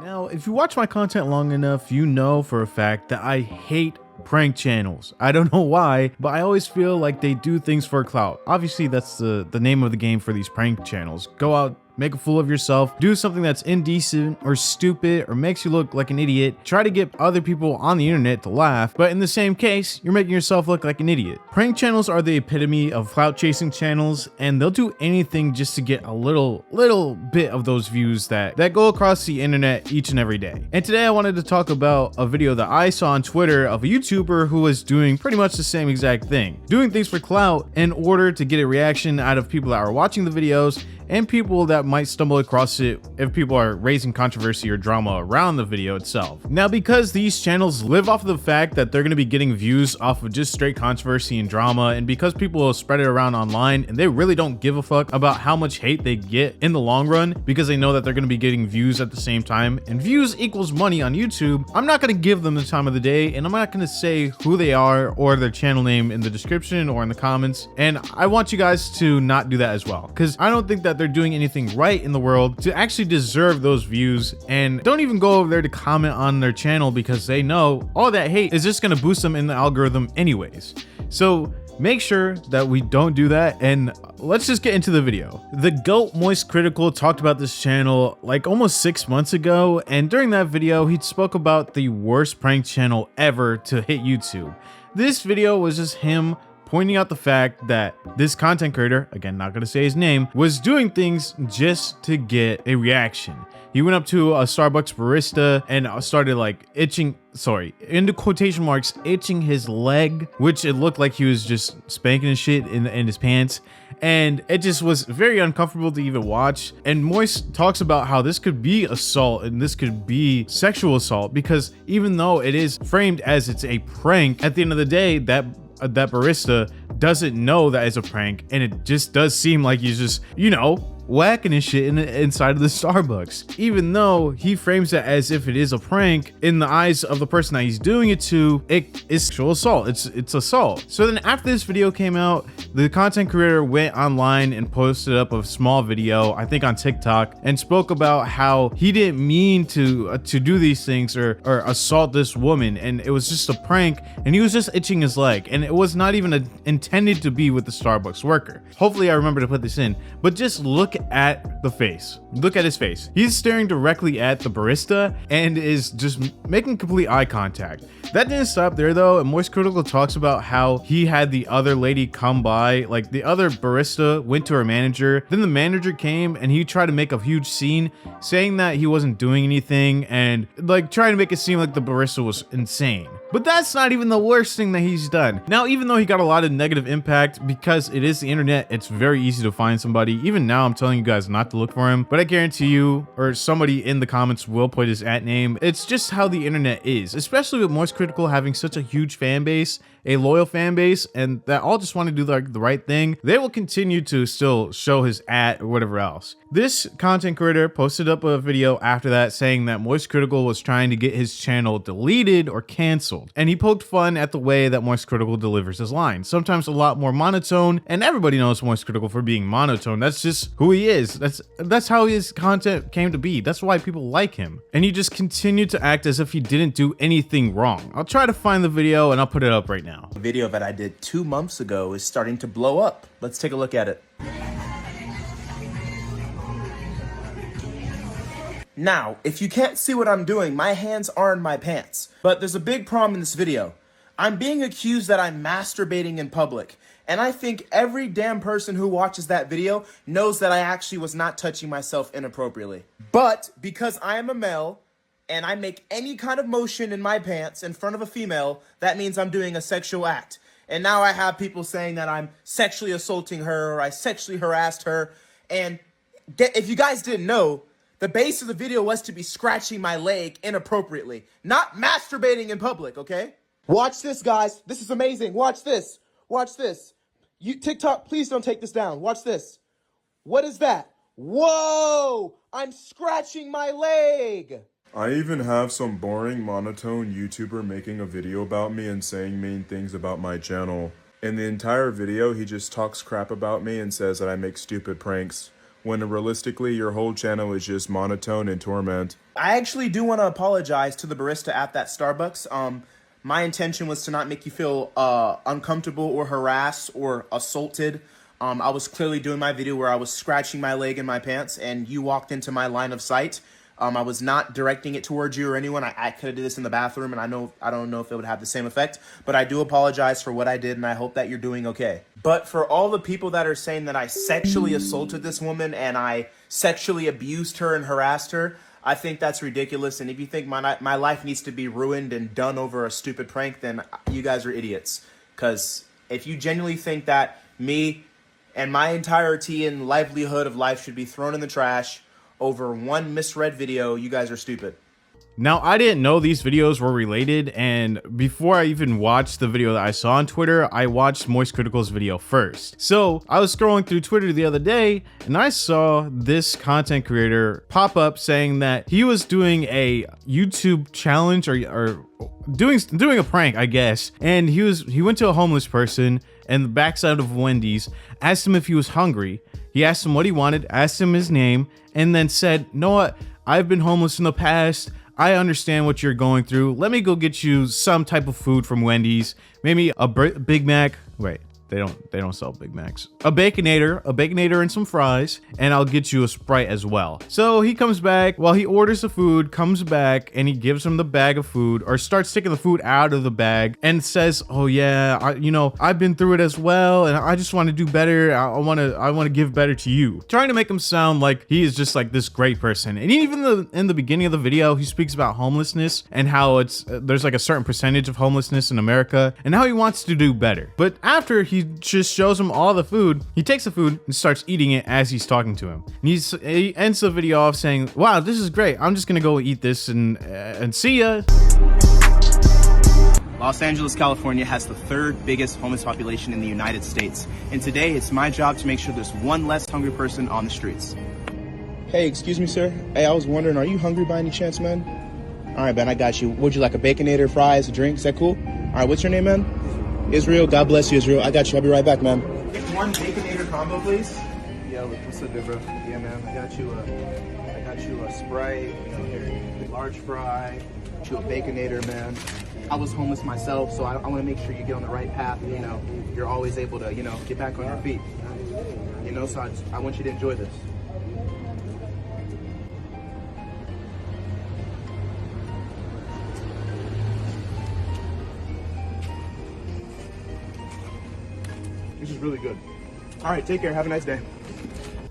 Now, if you watch my content long enough, you know for a fact that I hate prank channels. I don't know why, but I always feel like they do things for clout. Obviously, that's the name of the game for these prank channels. Go out, make a fool of yourself, do something that's indecent or stupid or makes you look like an idiot, try to get other people on the internet to laugh, but in the same case, you're making yourself look like an idiot. Prank channels are the epitome of clout chasing channels, and they'll do anything just to get a little bit of those views that go across the internet each and every day. And today I wanted to talk about a video that I saw on Twitter of a YouTuber who was doing pretty much the same exact thing, doing things for clout in order to get a reaction out of people that are watching the videos and people that might stumble across it if people are raising controversy or drama around the video itself. Now, because these channels live off of the fact that they're going to be getting views off of just straight controversy and drama, and because people will spread it around online and they really don't give a fuck about how much hate they get in the long run because they know that they're going to be getting views at the same time, and views equals money on YouTube, I'm not going to give them the time of the day, and I'm not going to say who they are or their channel name in the description or in the comments, and I want you guys to not do that as well, because I don't think that they're doing anything right in the world to actually deserve those views. And don't even go over there to comment on their channel because they know all that hate is just going to boost them in the algorithm anyways. So make sure that we don't do that, and let's just get into the video. The GOAT Moist Critical talked about this channel like almost 6 months ago, and during that video he spoke about the worst prank channel ever to hit YouTube. This video was just him pointing out the fact that this content creator, again not gonna say his name, was doing things just to get a reaction. He went up to a Starbucks barista and started like itching, into quotation marks, itching his leg, which it looked like he was just spanking his shit in his pants. And it just was very uncomfortable to even watch. And Moist talks about how this could be assault and this could be sexual assault, because even though it is framed as it's a prank, at the end of the day, that barista doesn't know that it's a prank, and it just does seem like he's just, you know, whacking his shit inside of the Starbucks. Even though he frames it as if it is a prank, in the eyes of the person that he's doing it to, it is sexual assault. It's assault. So then after this video came out, the content creator went online and posted up a small video, I think on TikTok, and spoke about how he didn't mean to do these things or assault this woman, and it was just a prank, and he was just itching his leg, and it was not even intended to be with the Starbucks worker. Hopefully I remember to put this in, but just look at the face. Look at his face. He's staring directly at the barista and is just making complete eye contact. That didn't stop there though, and Moist Critical talks about how he had the other lady come by, like the other barista went to her manager, then the manager came and he tried to make a huge scene saying that he wasn't doing anything and like trying to make it seem like the barista was insane. But that's not even the worst thing that he's done. Now, even though he got a lot of negative impact, because it is the internet, it's very easy to find somebody. Even now, I'm telling you guys not to look for him, but I guarantee you, or somebody in the comments will put his @name. It's just how the internet is, especially with Moist Critical having such a huge fan base, a loyal fan base, and that all just want to do like the right thing. They will continue to still show his @ or whatever else. This content creator posted up a video after that saying that Moist Critical was trying to get his channel deleted or canceled, and he poked fun at the way that Moist Critical delivers his lines, sometimes a lot more monotone, and everybody knows Moist Critical for being monotone. That's just who he is. That's how his content came to be. That's why people like him, and he just continued to act as if he didn't do anything wrong. I'll try to find the video and I'll put it up right now. A video that I did 2 months ago is starting to blow up. Let's take a look at it. Now, if you can't see what I'm doing, my hands are in my pants. But there's a big problem in this video. I'm being accused that I'm masturbating in public. And I think every damn person who watches that video knows that I actually was not touching myself inappropriately. But because I am a male, and I make any kind of motion in my pants in front of a female, that means I'm doing a sexual act. And now I have people saying that I'm sexually assaulting her or I sexually harassed her. And if you guys didn't know, the base of the video was to be scratching my leg inappropriately, not masturbating in public, okay? Watch this, guys. This is amazing. Watch this. Watch this. TikTok, please don't take this down. Watch this. What is that? Whoa! I'm scratching my leg! I even have some boring monotone YouTuber making a video about me and saying mean things about my channel. In the entire video, he just talks crap about me and says that I make stupid pranks. when realistically your whole channel is just monotone and torment. I actually do want to apologize to the barista at that Starbucks. My intention was to not make you feel uncomfortable or harassed or assaulted. I was clearly doing my video where I was scratching my leg in my pants and you walked into my line of sight. I was not directing it towards you or anyone. I could have did this in the bathroom, and I don't know if it would have the same effect, but I do apologize for what I did, and I hope that you're doing okay. But for all the people that are saying that I sexually assaulted this woman and I sexually abused her and harassed her, I think that's ridiculous. And if you think my life needs to be ruined and done over a stupid prank, then you guys are idiots. Because if you genuinely think that me and my entirety and livelihood of life should be thrown in the trash over one misread video, you guys are stupid. Now, I didn't know these videos were related, and before I even watched the video that I saw on Twitter, I watched Moist Critical's video first. So I was scrolling through Twitter the other day, and I saw this content creator pop up saying that he was doing a YouTube challenge or doing a prank, I guess. And he went to a homeless person in the backside of Wendy's, asked him if he was hungry. He asked him what he wanted, asked him his name, and then said, "You know what? I've been homeless in the past. I understand what you're going through. Let me go get you some type of food from Wendy's. Maybe a Big Mac." Wait, they don't sell Big Macs. A Baconator and some fries, and I'll get you a Sprite as well. So he comes back, well, he orders the food, comes back, and he gives him the bag of food, or starts taking the food out of the bag and says, "Oh yeah, I've been through it as well, and I just want to do better. I want to give better to you." Trying to make him sound like he is just like this great person. And even in the beginning of the video, he speaks about homelessness and how there's like a certain percentage of homelessness in America and how he wants to do better. But after he just shows him all the food, he takes the food and starts eating it as he's talking to him. And he ends the video off saying, "Wow, this is great. I'm just gonna go eat this and see ya." Los Angeles, California has the third biggest homeless population in the United States. And today it's my job to make sure there's one less hungry person on the streets. Hey, excuse me, sir. Hey, I was wondering, are you hungry by any chance, man? All right, man, I got you. Would you like a Baconator, fries, a drink? Is that cool? All right, what's your name, man? Israel. God bless you, Israel. I got you. I'll be right back, man. One Baconator combo, please. Yeah, what's up, bro? Yeah, man. I got you a Sprite, here, large fry. Got you a Baconator, man. I was homeless myself, so I want to make sure you get on the right path. You're always able to, get back on your feet. So I want you to enjoy this. This is really good. All right, take care. Have a nice day.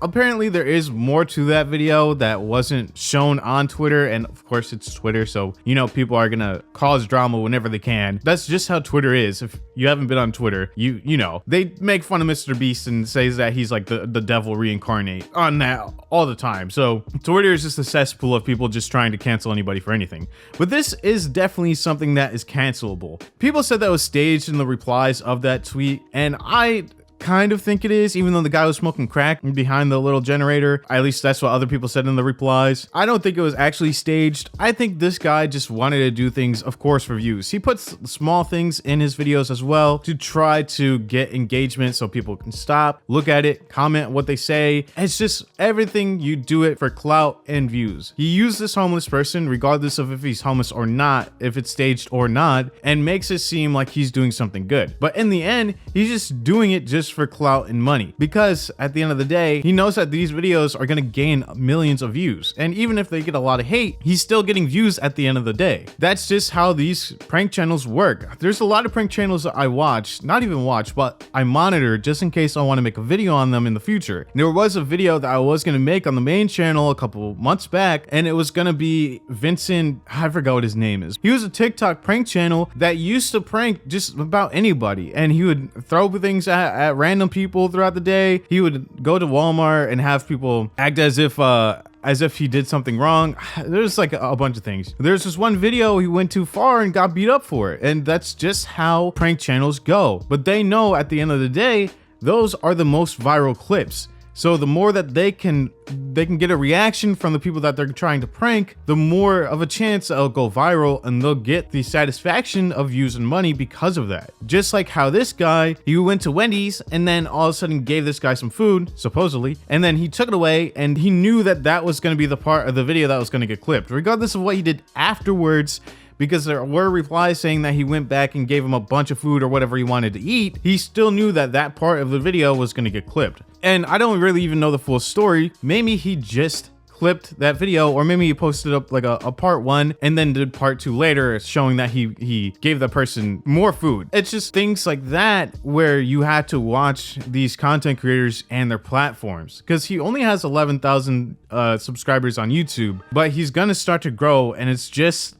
Apparently there is more to that video that wasn't shown on Twitter, and of course it's Twitter, so people are gonna cause drama whenever they can. That's just how Twitter is. If you haven't been on Twitter, you know they make fun of Mr. Beast and says that he's like the devil reincarnate on that all the time. So Twitter is just a cesspool of people just trying to cancel anybody for anything. But this is definitely something that is cancelable. People said that was staged in the replies of that tweet, and I kind of think it is, even though the guy was smoking crack behind the little generator. At least that's what other people said in the replies. I don't think it was actually staged. I think this guy just wanted to do things, of course, for views. He puts small things in his videos as well to try to get engagement so people can stop, look at it, comment what they say. It's just everything, you do it for clout and views. He used this homeless person, regardless of if he's homeless or not, if it's staged or not, and makes it seem like he's doing something good. But in the end, he's just doing it just for clout and money, because at the end of the day, he knows that these videos are going to gain millions of views, and even if they get a lot of hate, he's still getting views at the end of the day. That's just how these prank channels work. There's a lot of prank channels that I watch, not even watch, but I monitor just in case I want to make a video on them in the future. There was a video that I was going to make on the main channel a couple months back, and it was going to be Vincent, I forgot what his name is. He was a TikTok prank channel that used to prank just about anybody, and he would throw things at random people throughout the day. He would go to Walmart and have people act as if he did something wrong. There's like a bunch of things. There's this one video he went too far and got beat up for it, and that's just how prank channels go. But they know at the end of the day, those are the most viral clips. So the more that they can get a reaction from the people that they're trying to prank, the more of a chance it'll go viral and they'll get the satisfaction of views and money because of that. Just like how this guy, he went to Wendy's and then all of a sudden gave this guy some food, supposedly, and then he took it away and he knew that that was going to be the part of the video that was going to get clipped, regardless of what he did afterwards. Because there were replies saying that he went back and gave him a bunch of food or whatever he wanted to eat, he still knew that that part of the video was going to get clipped. And I don't really even know the full story. Maybe he just clipped that video, or maybe he posted up like a part 1 and then did part 2 later, showing that he gave the person more food. It's just things like that where you had to watch these content creators and their platforms, because he only has 11,000 subscribers on YouTube, but he's gonna start to grow, and it's just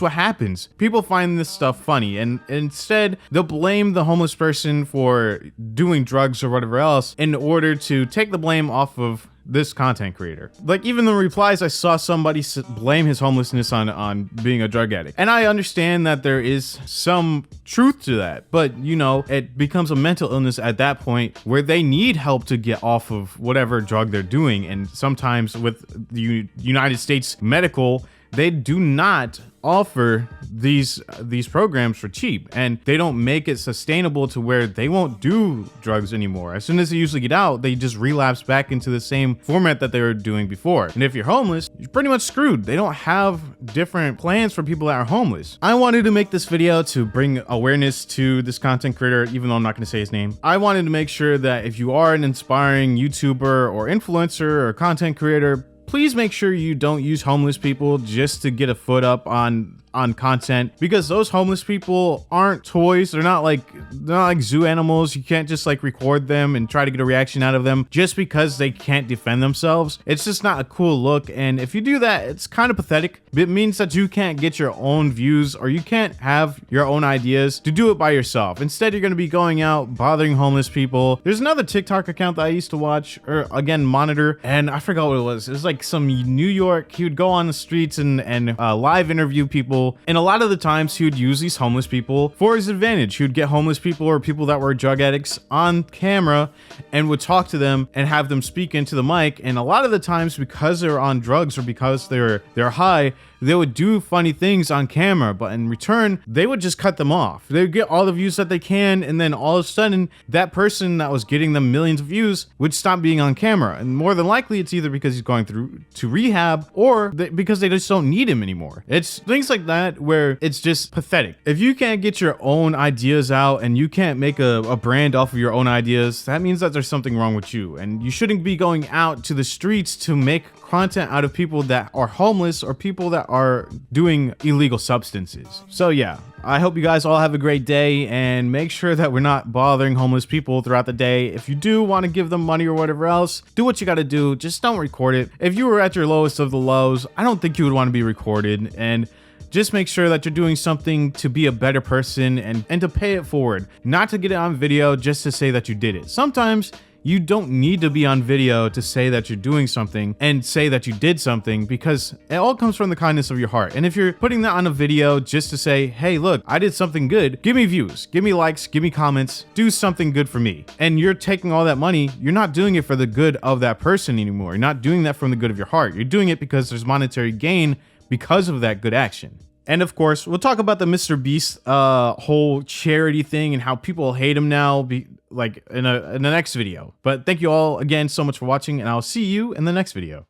what happens. People find this stuff funny, and instead they'll blame the homeless person for doing drugs or whatever else in order to take the blame off of this content creator. Like, even the replies, I saw somebody blame his homelessness on being a drug addict. And I understand that there is some truth to that, but you know, it becomes a mental illness at that point where they need help to get off of whatever drug they're doing. And sometimes with the United States medical, they do not offer these programs for cheap, and they don't make it sustainable to where they won't do drugs anymore. As soon as they usually get out, they just relapse back into the same format that they were doing before. And if you're homeless, you're pretty much screwed. They don't have different plans for people that are homeless. I wanted to make this video to bring awareness to this content creator, even though I'm not going to say his name. I wanted to make sure that if you are an inspiring YouTuber or influencer or content creator, please make sure you don't use homeless people just to get a foot up on content, because those homeless people aren't toys. They're not like zoo animals. You can't just like record them and try to get a reaction out of them just because they can't defend themselves. It's just not a cool look, and if you do that, it's kind of pathetic. It means that you can't get your own views, or you can't have your own ideas to do it by yourself. Instead, you're going to be going out bothering homeless people. There's another TikTok account that I used to watch, or again monitor, and I forgot what it was. It was like some New York. He would go on the streets and live interview people. And a lot of the times he would use these homeless people for his advantage. He would get homeless people or people that were drug addicts on camera and would talk to them and have them speak into the mic. And a lot of the times, because they're on drugs or because they're high, they would do funny things on camera, but in return, they would just cut them off. They would get all the views that they can, and then all of a sudden, that person that was getting them millions of views would stop being on camera. And more than likely, it's either because he's going through to rehab or because they just don't need him anymore. It's things like that where it's just pathetic. If you can't get your own ideas out and you can't make a brand off of your own ideas, that means that there's something wrong with you. And you shouldn't be going out to the streets to make content out of people that are homeless or people that are doing illegal substances. So yeah, I hope you guys all have a great day, and make sure that we're not bothering homeless people throughout the day. If you do want to give them money or whatever else, do what you got to do. Just don't record it. If you were at your lowest of the lows, I don't think you would want to be recorded. And just make sure that you're doing something to be a better person and to pay it forward, not to get it on video just to say that you did it. Sometimes you don't need to be on video to say that you're doing something and say that you did something, because it all comes from the kindness of your heart. And if you're putting that on a video just to say, hey, look, I did something good, give me views, give me likes, give me comments, do something good for me, and you're taking all that money, you're not doing it for the good of that person anymore. You're not doing that from the good of your heart. You're doing it because there's monetary gain because of that good action. And of course, we'll talk about the Mr. Beast whole charity thing and how people hate him now, like in the next video. But thank you all again so much for watching, and I'll see you in the next video.